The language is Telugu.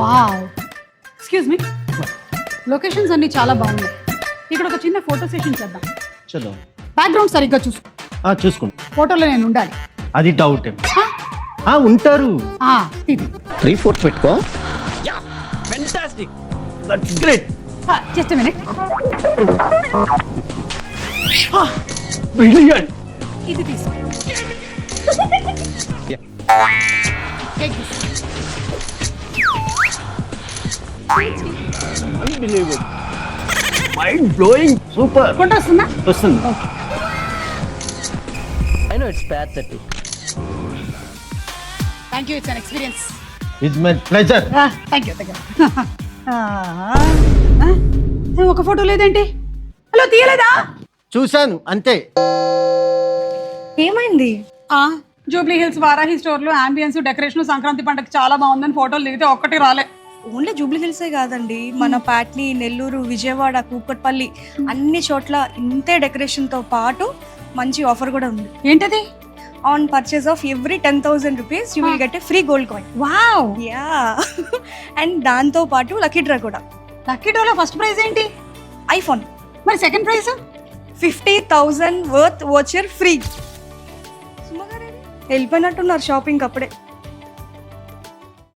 వావ్, ఎక్స్క్యూజ్ మీ, లొకేషన్స్ అన్ని చాలా బాగున్నాయి. ఇక్కడ ఒక చిన్న ఫోటో సెషన్ చేద్దాం. చలో బ్యాక్గ్రౌండ్ సరిగ్గా చూసుకో, చూసుకోండి. ఫోటోలో నేను ఉండాలి. అది డౌట్ ఉంటారు. ఇది 3/4 పెట్టుకో. That's great. Just minute, brilliant. ఇది తీసుకో. Take this. Unbelievable, mind blowing, super. Photo వస్తుందా? వస్తుంది. Okay, I know it's pathetic. Thank you, it's an experience. It's my pleasure. Thank you. ఒక ఫోటో లేదేంటి? హలో, తీయలేదా? చూశాను అంతే. ఏమైంది? జూబ్లీ హిల్స్ వారాహి స్టోర్ లో అంబియన్స్, డెకరేషన్ సంక్రాంతి పండుగ చాలా బాగుందని ఫోటోలు దిగితే ఒక్కటి రాలే. ఓన్లీ జూబ్లీ హిల్సే కాదండి, మన పాట్నీ, నెల్లూరు, విజయవాడ, కూకట్పల్లి అన్ని చోట్ల ఇంతే డెకరేషన్ తో పాటు మంచి ఆఫర్ కూడా ఉంది. ఏంటది? On purchase of every 10,000 rupees you will get a free gold coin. Wow, yeah, and దాంతో పాటు లక్కీ డ్రా కూడా. లక్కీ డ్రాలో ఫస్ట్ ప్రైజ్ ఏంటి? ఐఫోన్. మరి second prize? 50,000 worth voucher free. వెళ్ళిపోయినట్టున్నారు షాపింగ్ అప్పుడే.